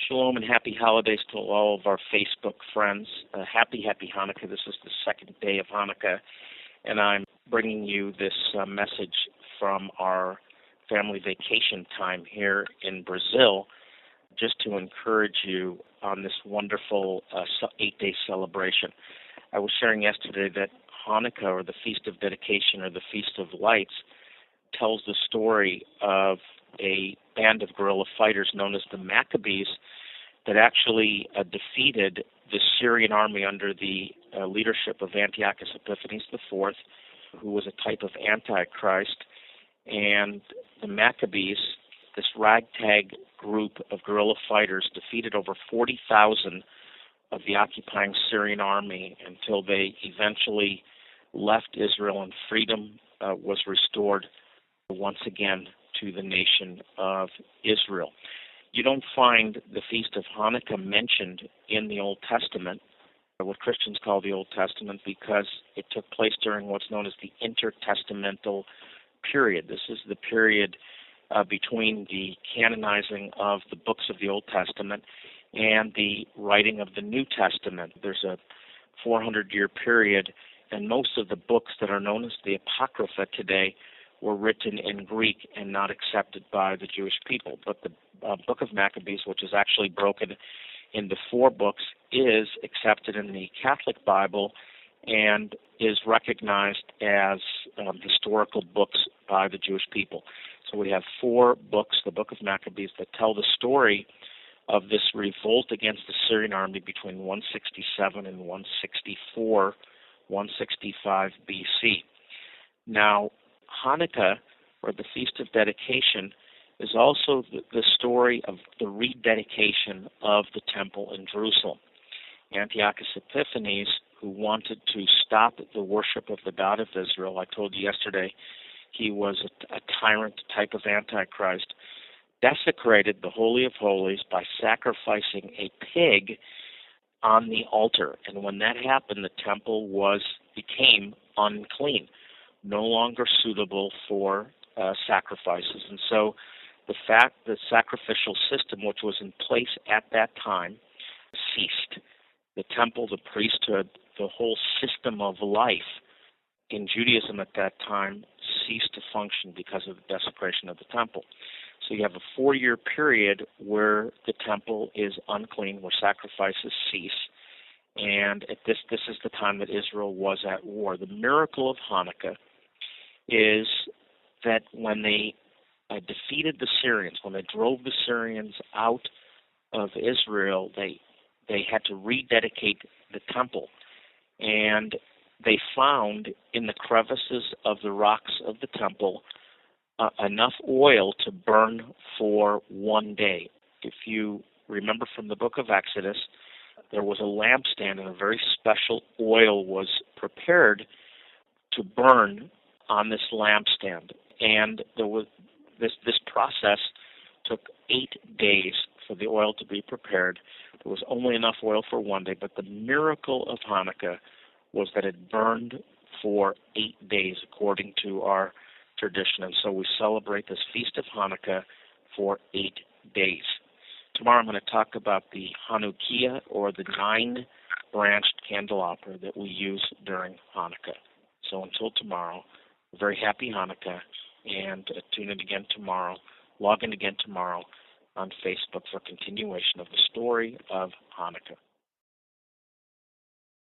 Shalom and happy holidays to all of our Facebook friends. Happy Hanukkah. This is the second day of Hanukkah, and I'm bringing you this message from our family vacation time here in Brazil, just to encourage you on this wonderful 8-day celebration. I was sharing yesterday that Hanukkah, or the Feast of Dedication, or the Feast of Lights, tells the story of a band of guerrilla fighters known as the Maccabees that actually defeated the Syrian army under the leadership of Antiochus Epiphanes IV, who was a type of Antichrist. And the Maccabees, this ragtag group of guerrilla fighters, defeated over 40,000 of the occupying Syrian army until they eventually left Israel and freedom was restored once again to the nation of Israel. You don't find the Feast of Hanukkah mentioned in the Old Testament, what Christians call the Old Testament, because it took place during what's known as the intertestamental period. This is the period between the canonizing of the books of the Old Testament and the writing of the New Testament. There's a 400-year period, and most of the books that are known as the Apocrypha today were written in Greek and not accepted by the Jewish people. But the Book of Maccabees, which is actually broken into 4 books, is accepted in the Catholic Bible and is recognized as historical books by the Jewish people. So we have 4 books, the Book of Maccabees, that tell the story of this revolt against the Syrian army between 167 and 164, 165 BC. Now, Hanukkah, or the Feast of Dedication, is also the story of the rededication of the temple in Jerusalem. Antiochus Epiphanes, who wanted to stop the worship of the God of Israel, I told you yesterday he was a tyrant type of Antichrist, desecrated the Holy of Holies by sacrificing a pig on the altar. And when that happened, the temple became unclean, no longer suitable for sacrifices. And so the sacrificial system, which was in place at that time, ceased. The temple, the priesthood, the whole system of life in Judaism at that time ceased to function because of the desecration of the temple. So you have a 4-year period where the temple is unclean, where sacrifices cease, and this is the time that Israel was at war. The miracle of Hanukkah is that when they defeated the Syrians, when they drove the Syrians out of Israel, they had to rededicate the temple. And they found in the crevices of the rocks of the temple enough oil to burn for 1 day. If you remember from the book of Exodus, there was a lampstand and a very special oil was prepared to burn on this lampstand. And there was this process took 8 days for the oil to be prepared. There was only enough oil for 1 day, but the miracle of Hanukkah was that it burned for 8 days according to our tradition. And so we celebrate this Feast of Hanukkah for 8 days. Tomorrow I'm going to talk about the Chanukah, or the 9-branched candelabra that we use during Hanukkah. So until tomorrow, a very happy Hanukkah, and tune in again tomorrow, log in again tomorrow on Facebook for continuation of the story of Hanukkah.